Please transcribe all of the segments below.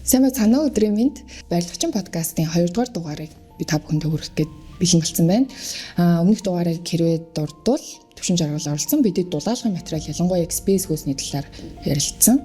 Сайн байна уу өдрийн мэнд Баярлагчин подкастын 2 дугаар дугаарыг би та бүхэнд хүргэх гээд бэлэн болсон байна. Өмнөх дугаарыг хэрвээ дурдвал төвшин жаргал оролцсон бидэд дулаалгын материал ялангуяа XPS хөөсний талаар ярилцсан.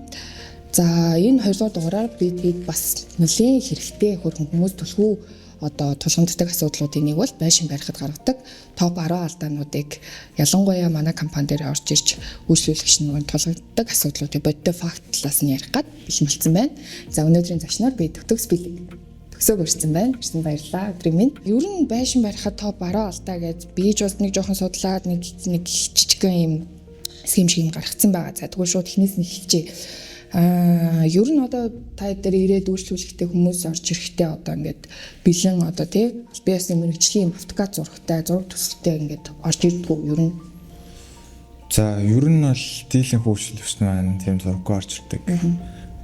За энэ 2 дугаар дугаараар бид бас нэлээд хэрэгтэй хөрхөн хүмүүс түлхүү одоо тулгамддаг асуудлуудын нэг бол байшин барихад гаргадаг топ 10 алдаануудыг ялангуяа манай компани дээр орж ирж үйлчлүүлэгч нь тулгамддаг асуудлуудыг бодтой факт талаас нь ярих гад бэлэмжлсэн байна. За өнөөдрийн зочноор би төгсөөг өрсөн байна. Ирсэн баярлалаа. Өдрийн минь. Ер нь байшин барихад топ 10 алдаа гэж бийж бас нэг жоохон судлаад нэг жижигхэн юм схем шиг юм гаргацсан байгаа. За тэгвэл шууд эхнээс нь эхэлчихье. Ер нь одоо та дээр ирээд үйлчлүүлэхтэй хүмүүс орж ирэхтэй одоо ингээд бэлэн одоо тий албан ёсны мэргэжлийн автокад зурагтай зураг төсөлтэй ингээд орж ирдэг үү ер нь. За ер нь бол дийлэн хөгжлөвч маань тийм зураггүй орж ирдэг.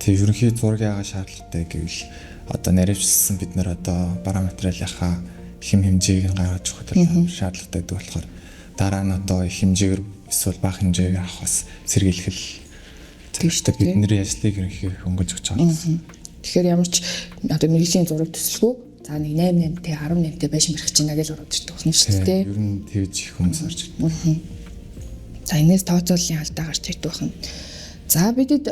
Тэгээ ерөнхий зураг яагаад шаардлагатай гэвэл одоо наривчилсан бид нэр одоо бараа материалынхаа хэм хэмжээг нь гаргаж өгөх шаардлагатай гэдэг болохоор дараа нь одоо их хэмжээгээр эсвэл бага хэмжээг авах бас сэргийлэх тэгштэй бидний ажлыг ерөнхийдөө хөнгөж өгч байгаа гэсэн. Тэгэхээр ямар ч одоо мэргэжлийн зураг төсөлгүй за нэг 8-8-тэй 18-тэй байшин барих гэж байна гэж ороод ирдэг байна шүү дээ. Ер нь тэгж их хүмүүс орж ирдэг. За энэс тооцооллын алдаа гарч ирдэг байна. За бидэд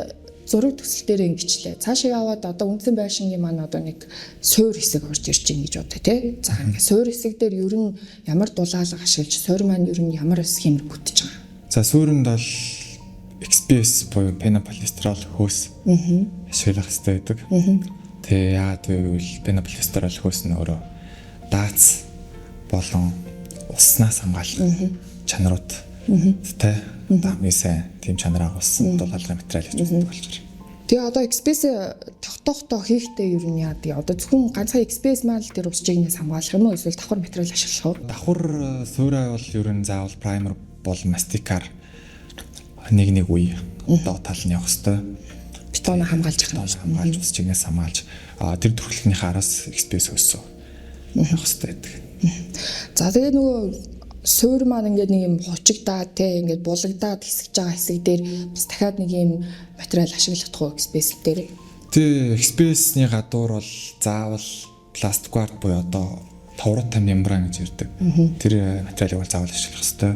зураг төсөл дээр ингэчлээ. Цаашаа яваад одоо үндсэн байшингийн маань одоо нэг суур хэсэг орж ирж байна гэж бодъё тий. За ингээ суур хэсэг дээр ер нь ямар дулаалга ашиглаж суур маань ер нь ямар схем бүтэж байгаа. За суурьнд бол XPS буюу пенополистирол хөөс ашиглах хэрэгтэй байдаг. Тэгээ яагаад гэвэл пенополистирол хөөс нь өөрөө дац болон уснаас хамгаалах чанарууд тэ хамгийн сайн тийм чанар агуулсан дулаалгын материал гэж үздэг болчих. Тэгээ одоо XPS тогтоохтой хийхдээ ер нь яа тэгээ одоо зөвхөн ганцхан XPS мал дээр ус чигнээс хамгаалах юм уу эсвэл давхар материал ашиглах уу? Давхар суурай бол ер нь заавал праймер бол мастикаар нэг үе одоо тал нь явах хэвээр бетон хамгаалж хамгаалж ус чигнээс хамгаалж тэр төрхлөхийн хараас XPS хөөсөө явах хэвээр байдаг. За тэгээ нөгөө суур маань ингээд нэг юм хучигдаад те ингээд булагдаад хэсэж байгаа хэсэг дээр бас дахиад нэг юм материал ашиглах уу XPS дээр. Тэ XPS-ний гадуур бол заавал пластиквард буюу одоо товроттой мембран гэж ярьдаг. Тэр материалыг бол заавал ашиглах хэрэгтэй.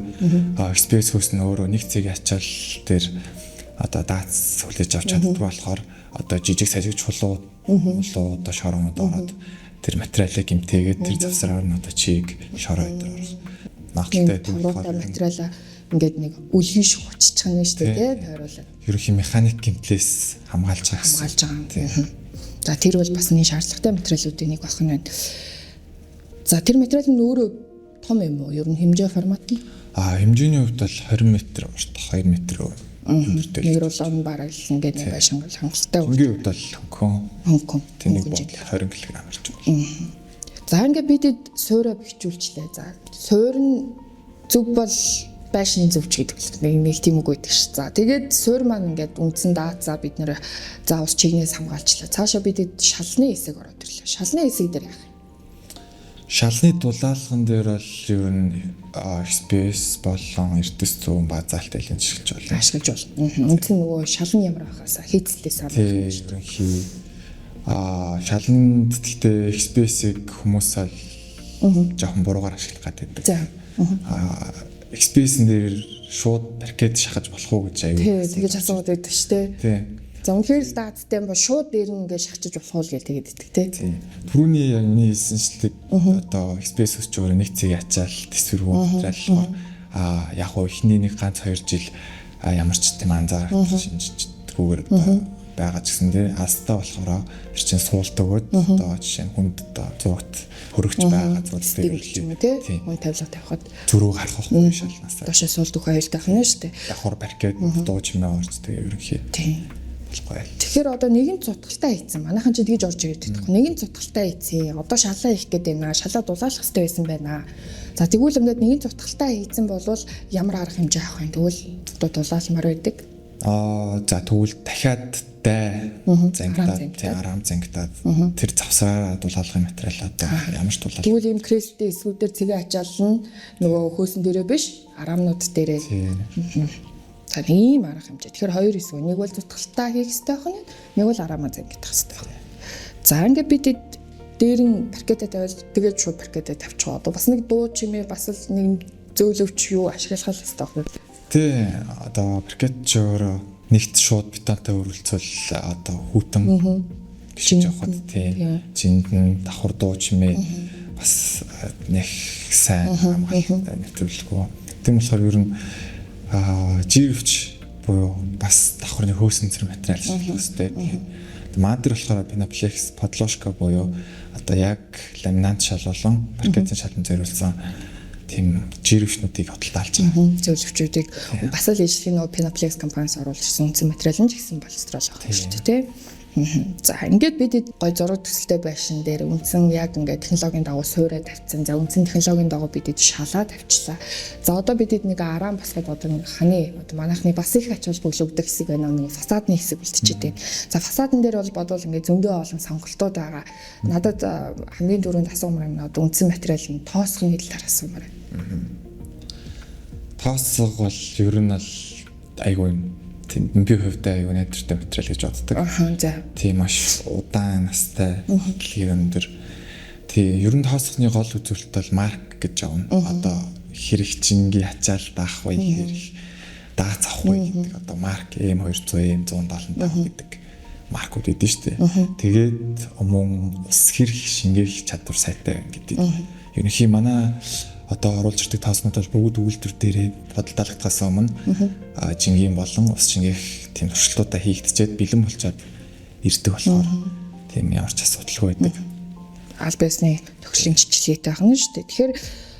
XPS хөөс нь өөрөө нэг цэг ачаал дээр одоо дац хүлээж авч чаддаг болохоор одоо жижиг сажиг чулуу одоо шороонод ороод тэр материалыг гэмтээгээд тэр завсраар нь одоо чийг шороо өдр орох. Магадaltaй товроттой материалаа ингээд нэг үлгэн шиг хоччих нь шүү дээ тий тойруулаад. Ерөнхий механик гэмтлээс хамгаалж байгаа. За тэр бол бас нэг шаардлагатай материалуудын нэг байх нь байна. За тэр материал нь өөрөө том юм уу? Ер нь хэмжээ формат нь? Хэмжээний хувьд бол 20 м урт 2 м өртөл. Нэг рулон бараг ингээд нэг байшин бол хангалттай. Өнгийн хувьд бол хонкон. Тэнийг бол 20 кг гарч байна. За ингээд бидэд суураа бэхжүүлчлээ. За суур нь зөв бол байшины зөвч гэдэг нэг тийм үг байдаг ш. За тэгээд суур маань ингээд үндсэн даацаа бид нэр за ус чигнээс хамгаалчлаа. Цаашаа бидэд шалны хэсэг ороод ирлээ. Шалны хэсэг дээр яах? Шалны дулаалган дээр бол ер нь XPS болон эрдэс зүүн базаалтай л ашиглаж болно. Үндсэн нөгөө шал нь ямар байхаасаа хийцлээс авах ерөнхий шалнд гэхдээ XPS-ийг хүмүүс жоохон буруугаар ашиглах гэдэг. За. XPS-н дээр шууд паркет шахаж болох уу гэж аягүй. Тэгэж асууад байдаг шүү дээ. Тий. За үнэхээр л даацтай юм ба шууд дээр нь ингээд шахаж болох уу гэж тэгээд иддэг тий. Түрүүний яг миний хэлсэнчлэг одоо XPS өсч өөр нэг цэг ячаал төсвөргөө материал яг хоо эхний нэг ганц 2 жил ямар ч тийм анзаарах шинжтэйгээр байгаа ч гэсэн тий астаа болохоор тэр чинь суулт өгөөд одоо жишээ нь хүнд одоо зурагт хөрөгч байгаа зүйлстэй юм тий хүн тавилга тавихад зүрүү харах байхгүй шалнаас доошоо суулт өгөх аюултай байна шүү дээ. Давхар паркет дуу чимээ орж тэгээ ерөнхий тий болохгүй. Тэгэхээр одоо нэгэн цутгалтай хийцэн. Манайхан ч тэгж орж ирээд байдаг. Нэгэн цутгалтай хийцээ. Одоо шалаа хийх гээд байна. Шалаа дулаалах хэрэгтэй байсан байна. За тэгвэл ингээд нэгэн цутгалтай хийцэн болвол ямар арга хэмжээ авах юм? Тэгвэл одоо дулаалмаар байдаг. За тэгвэл дахиад дай зангидаад арам зангидаад тэр завсраараа дулаалгын материал одоо ямар ч дулаал. Тэгвэл ийм кресттэй эсвүүдээр цэгээ ачаална нөгөө хөөсөн дээрээ биш арамнууд дээрээ. За ийм арга хэмжээ. Тэгэхээр хоёр хэсэг. Нэг бол зүтгэлтэй хийх хэрэгтэй байх нь, нэг бол арамаа зангидах хэрэгтэй. За ингээд бид дээр нь паркетаа тавиал тэгээд шууд паркетаа тавьчихгаа. Одоо бас нэг дуу чимээ бас л нэг зөөлөвч юу ашиглах хэрэгтэй байна. Тэ одоо паркет ч өөрөө нэгт шууд бетонтой өрүүлцвэл одоо хүүтэн гişж явахад тий жиндэн давхар дуу чимээ бас нэг сайн хамгаалалттай нэвтрүүлгүй. Тийм болохоор ер нь жирвч буюу бас давхарны хөөсөн зэрэг материал шилжих хэрэгтэй. Маад дээр болохоор Pinaplex подложка буюу одоо яг ламинат шал болон паркетын шалан зориулсан тийм жирвчнүүдийг хөдөлтаалж байгаа. Зөвлөвчүүдийг бас л ижлэгийн нөгөө Pinaplex компаниас оруулж ирсэн үндсэн материал нь ч гэсэн боловсруулах байх шүү дээ тий. За ингээд бид гой зураг төсөлтэй байшин дээр үндсэн яг ингээд технологийн дагуу суурай тавьсан. За үндсэн технологийн дагуу бид шалаа тавьчихлаа. За одоо бид нэг арaan босоход одоо нэг ханы одоо манайхны бас их ач холбогдол өгдөг хэсэг байна. Нэг фасадны хэсэг үлдчихэд байна. За фасадн дээр бол бодвол ингээд зөндөө олон сонголтууд байгаа. Надад хамгийн түрүүнд асуумар юм одоо үндсэн материалын тоосхын хэлээр асуумар байна. Тоосго бол ер нь л айгүй юм. Тийм би хувьдаа аюу найдвартай материал гэж боддог. За. Тийм маш удаан настай дэлхийн өндөр. Тийм ер нь тоосхны гол үзүүлэлт бол марк гэж аавна. Одоо хэрэгжингийн ачаал даах вэ хэрэг дац авах вэ гэдэг одоо марк M200 M175 гэдэг маркууд эдэн штэ. Тэгээд мөн ус хэрэг шингээх чадвар сайтай гэдэг. Ерөнхий манай одоо оруулж ирдэг тооснууд бол бүгд үйлдвэр дээрээ бодолтолгохоос өмнө жингийн болон ус шингээх тийм туршилтуудаа хийгдчихэд бэлэн болчоод ирдэг болохоор тийм ямар ч асуудалгүй байдаг. Аль биесний төгслийн жижиглэгтэй байна шүү дээ. Тэгэхээр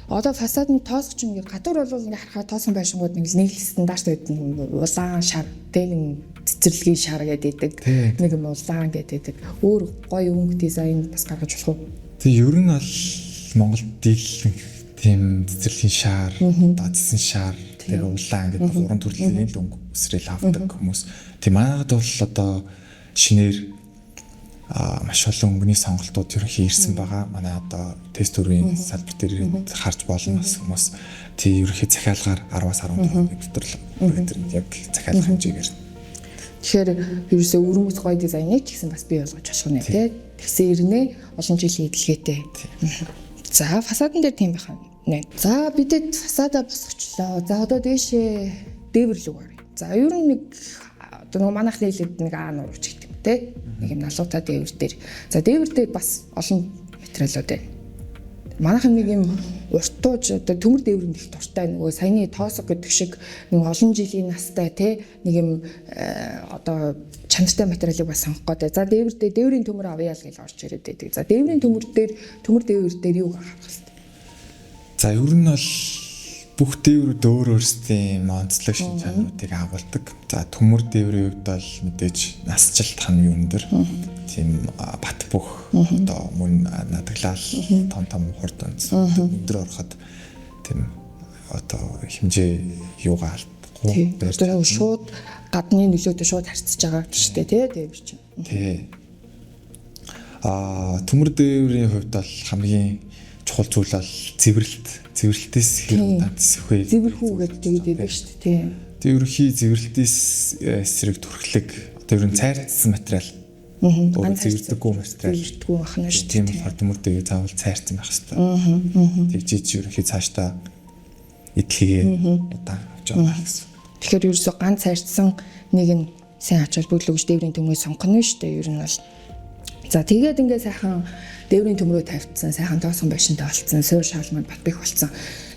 одоо фасадны тоосч ингээд гадуур бол ингээд харахад тоосон байшингууд нэг стандарт байдаг. Улаан шар, тэг цэцэрлэгийн шар гэдэг нэг юм улаан гэдэг. Өөр гоё өнгө дизайн бас гаргаж болох уу? Тэг ер нь бол Монголд дийлэн тийм цэцэрлэгийн шар, дадсан шар, тэгээ улаан гэдэг гурван төрлийн өнгө үсрээл авдаг хүмүүс. Тийм манайд бол одоо шинээр маш олон өнгөний сонголтууд ерөнхий ирсэн байгаа. Манай одоо тест төрийн салбар дээр харж болно хүмүүс. Тийм ерөнхий захиалгаар 10-аас 14 дотор яг захиалах хэмжээгээр. Тэгэхээр ерөөсөө өрөмөс гоё дизайныг ч гэсэн бас бий болгож болох нь тий. Тэгсэн ирнэ олон жилийн эдлгээтэй. За фасадн дээр тийм байх нэ. За бидэд фасада босгочлоо. За одоо дээшээ дээвэрлэг барь. За ер нь нэг одоо манайх нийлээд нэг А нурууч гэдэг юм те. Нэг юм налуутай дээвэр дээр. За дээвэр дээр бас олон материалууд байна. Манайхан нэг юм уртууж одоо төмөр дээвэр их дуртай нөгөө саяны тоосго гэдэг шиг нэг олон жилийн настай те нэг юм одоо чанартай материалыг бас сонгох гэдэг. За дээврийн төмөр авъя л гэж орж ирээд байдаг. За дээврийн төмөр дээвэр дээр юу гаргах вэ? За ер нь бол бүх дээврүүд өөр өөрсдийн онцлог шин чанаруудыг агуулдаг. За төмөр дээврийн хувьд бол мэдээж насжилт хан юу өндөр. Тийм бат бөх одоо мөн надаглал том хурд онц өндөр ороход тийм одоо хэмжээ юугаа алдахгүй байж байгаа. Шууд гадны нөлөөтэй шууд харьцаж байгаа шүү дээ тий дээвэр чинь. Тий. Төмөр дээврийн хувьд бол хамгийн чухал зүйл бол цэвэрлэлтээс хэрэг тансах вэ? Цэвэрхүү гэдэг байдаг шүү дээ тий. Ерөнхий цэвэрлэлтээс эсрэг төрхлөг одоо ер нь цайрцсан материал. Цэвэрлдэггүй материал. Цэвэрлдэггүй ахна шүү дээ. Тийм болохоор төмөр дээвэр заавал цайрцсан байх хэрэгтэй. Тэгжиж ерөнхий цаашдаа эдлэгээ удаан авч явах гэсэн. Тэгэхээр ерөөсөө ганц цайрцсан нэг нь сайн ач холбогдол өгч дээврийн төмрийг сонгох нь шүү дээ ер нь бол. За тэгээд ингээд сайхан дээврийн төмрөө тавьчихсан, сайхан тоосон байшинтай болцсон, суур шалманд бат бих болцсон.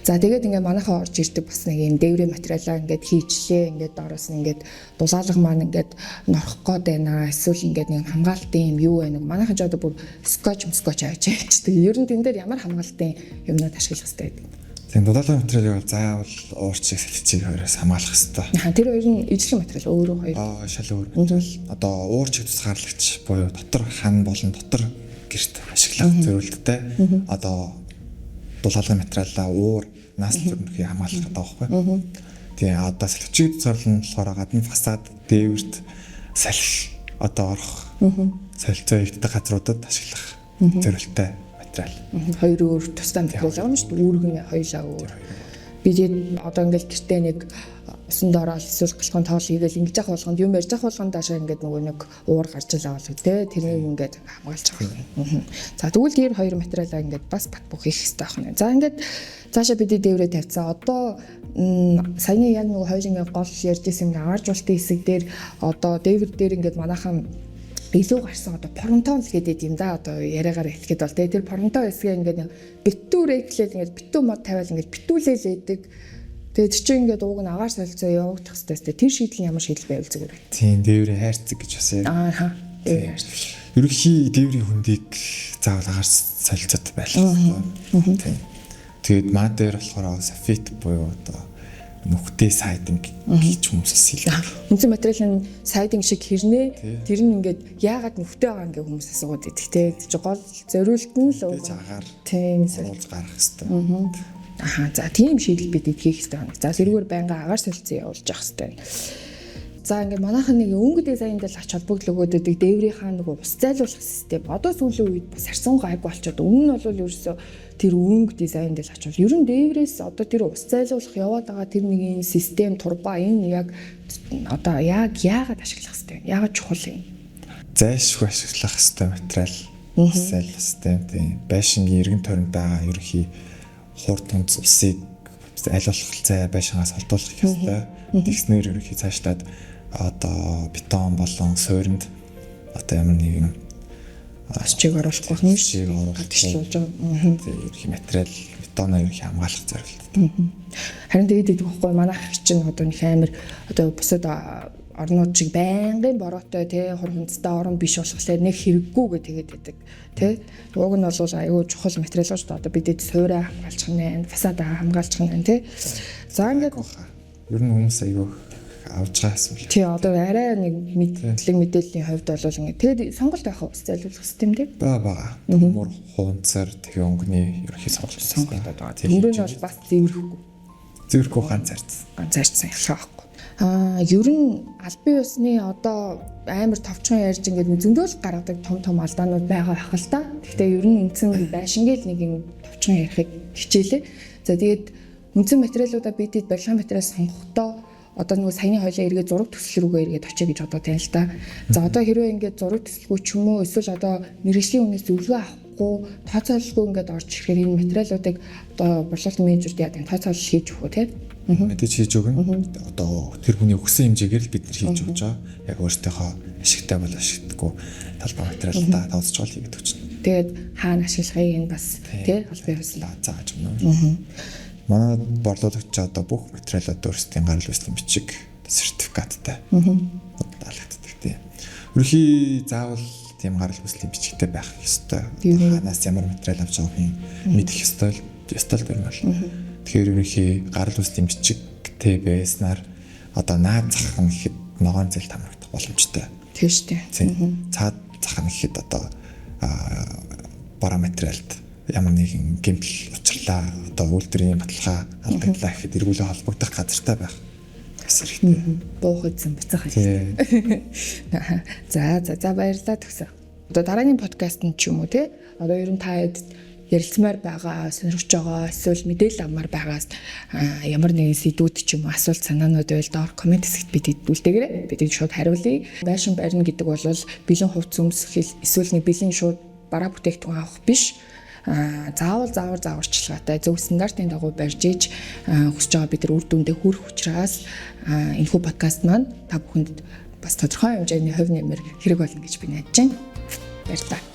За тэгээд ингээд манайхаа орж ирдэг бас нэг юм дээврийн материалаа ингээд хийчлээ, ингээд доороос нь ингээд дулаалга маань ингээд норох гээд байна. Эсвэл ингээд нэг хамгаалтын юм юу байна. Манайхан ч одоо бүр скотч авч явчихдаг. Ер нь тэн дээр ямар хамгаалтын юмнууд ашиглах хэрэгтэй байдаг. Тийм дулаалгын материалыг бол заавал уурчиг сэлчиг хоёроос хамгаалах хэрэгтэй. Тэр хоёр нь ижлэг материал өөрөө хоёр. Шал өөр материал. Одоо уурчиг тусгаарлагч буюу дотор хан болон дотор гэрт ашиглах зөвлөлттэй. Одоо дулаалгын материалаа уур нааслын төрнөхийн хамгаалах гэдэг байхгүй. Тэгээ одоо салхичиг зорлон болохоор гадны фасад дээвэрт салхи одоо орох солилцоо өвддөг газруудад ашиглах зөвлөлттэй материал. Хоёр өөр тусдаа материал байгаа юм шүү дээ. Үүргэн хоёлаа өөр. бид одоо ингээл гэртээ нэг усан доороо эсвэл галхын тоол хийгээл ингэж явах болгонд юм ярьж явах болгонд даашаа ингээд нөгөө нэг уур гарч илаа бол тэ тэрнийг ингээд хамгаалж байгаа. За тэгвэл тэр хоёр материалаа ингээд бас бат бөх хийх хэрэгтэй байна. За ингээд цаашаа бидний дээврээ тавьцаа. Одоо саяны яг нөгөө хоёулын гол ярьжсэн ингээд агааржуулалтын хэсэг дээр одоо дээвэр дээр ингээд манайхан илүү гарсан одоо поронтон л гэдэг юм да одоо яриагаар хэлэхэд бол тэр поронтон хэсгээ ингээд битүүрээ гэхлээр ингээд битүү мод тавиал ингээд битүүлээл байдаг. Тэгээд чи ингээд ууг нь агаар солилцоо явагдах хэвээр тэр шийдэл ямар шийдэл байвал зүгээр. Тийм дээврийн хайрцаг гэж бас юм. Ааха. Ерөнхий дээврийн хүндийг заавал агаар солилцоотой байлгах. Тийм. Тэгээд маа дээр болохоор софит буюу одоо нүхтэй сайдинг гэж хүмүүс хэлдэг. Үнэн материалын сайдинг шиг хэрнээ тэр нь ингээд яагаад нүхтэй байгаа ингээ хүмүүс асууад идэх те. Гол зориулт нь л агаар тийм солилцоо гаргах хэрэгтэй. Аха за тийм шийдэл бид хийх хэрэгтэй байна. За зэргээр байнга агаар солилцоо явуулж явах хэрэгтэй. За ингээд манайхан нэг өнгө дизайнд л ач холбогдол өгөөд өгдөг дээврийнхаа нөгөө ус зайлуулах систем. Одоо сүүлийн үед бас харсан гайг болчиход өмнө нь бол ерөөсөө тэр өнгө дизайнд л ач бол ер нь дээврээс одоо тэр ус зайлуулах яваад байгаа тэр нэг энэ систем турба энэ яг одоо яагаад ашиглах хэрэгтэй вэ? Яагаад чухал юм? Зайлшгүй ашиглах хэрэгтэй материал. Зайлуулах систем тийм байшингийн эргэн тойронд байгаа ерөнхий хурд тунц усыг айлуулах зай байшингаас холдуулах хэрэгтэй. Тэгснээр ерөнхий цаашлаад одоо бетон болон суурьнд одоо ямар нэгэн чиг оруулахгүй юм шиг гадагшлуулж байгаа. Ерөнхий материал бетоноо ерөнхий хамгаалах зорилттой. Харин тэгээд идэх байхгүй манайх чинь одоо нэг амар одоо бусад орнууд шиг байнгын бороотой тий хурханцтай орон биш болохлээр нэг хэрэггүй гэж тэгээд байдаг тий. Уг нь бол аюу чухал материал шүү дээ. Одоо бидэд суураа хамгаалчих нь, фасадаа хамгаалчих нь тий. За ингээд ер нь хүмүүс аюу авж байгаа эсвэл тий одоо арай нэг мэдээллийн хувьд бол ингээд тэгээд сонголт байх уу зайлуулах систем тий бага төмөр хуунцар тэгээ өнгөний ерөнхий сонголт байгаа. Тэндээ нь бол бас зэвэрхгүй ганцаарцсан ялгаахгүй. Ер нь албан ёсны одоо амар товчхон ярьж ингээд зөндөл гаргадаг том алдаанууд байгаа байх л та. Гэхдээ ер нь үндсэн байшингээл нэг юм товчхон ярихыг хичээлээ. За тэгээд үндсэн материалуудаа бидэд барилгын материал сонгохдоо одоо нөгөө саяны хоёлаа эргээд зураг төсөл рүүгээ эргээд очие гэж бодоо тань л та. За одоо хэрвээ ингээд зураг төсөлгүй ч юм уу эсвэл одоо мэргэжлийн үнээс зөвлөгөө авахгүй тооцоололгүй ингээд орж ирэхээр энэ материалуудыг одоо борлуулалт менежерд яадаг тооцоолол хийж өгөх тийм. Мэдээж хийж өгнө. Одоо тэр хүний өгсөн хэмжээгээр л бид нар хийж өгч байгаа. Яг өөртөөхөө ашигтай бол ашигтгүй талбай материалдаа тооцоолж хийгээд өгч байна. Тэгээд хаана ашиглахыг энэ бас тий албан ёсны зааж өгнө. Манай борлуулагч одоо бүх материалууд өөрсдийн гарал үүслийн бичиг сертификаттай даалгаддаг тийм. Ерөнхий заавал тийм гарал үүслийн бичигтэй байх ёстой. Ханаас ямар материал авч байгааг мэдэх ёстой юм байна. Тэгэхээр ерөнхий гарал үүслийн бичигтэй байснаар одоо наад зах нь гэхэд ногоон зэлд хамрагдах боломжтой. Тийм шүү дээ. Цаад зах нь гэхэд одоо бараа материалд ямар нэгэн гэмтэл учрлаа одоо үйлдвэрийн баталгаа алдаглаа гэхэд эргүүлээ холбогдох газартай байх хэрэгтэй. Буух эзэн буцах хэрэгтэй. За баярлалаа төгсөө. Одоо дараагийн подкаст нь ч юм уу те одоо ер нь та ярилцмаар байгаа, сонирхож байгаа, эсвэл мэдээлэл авмаар байгаас ямар нэгэн сэдвүүд ч юм уу асуулт санаанууд байл доор комент хэсэгт бидэд үлдээгээрэй. Бидэд шууд хариулъя. Байшин барина гэдэг бол бэлэн хувцс өмсөх эсвэл нэг бэлэн шууд бараа бүтээгдэхүүн авах биш. Зааварчилгаатай зөв стандартын дагуу барьж иж хүсэж байгаа бид нар үр дүндээ хүрэх учраас энэхүү подкаст маань та бүхэнд бас тодорхой хэмжээний хувь нэмэр хэрэг болно гэж би найдаж байна. Баярлалаа.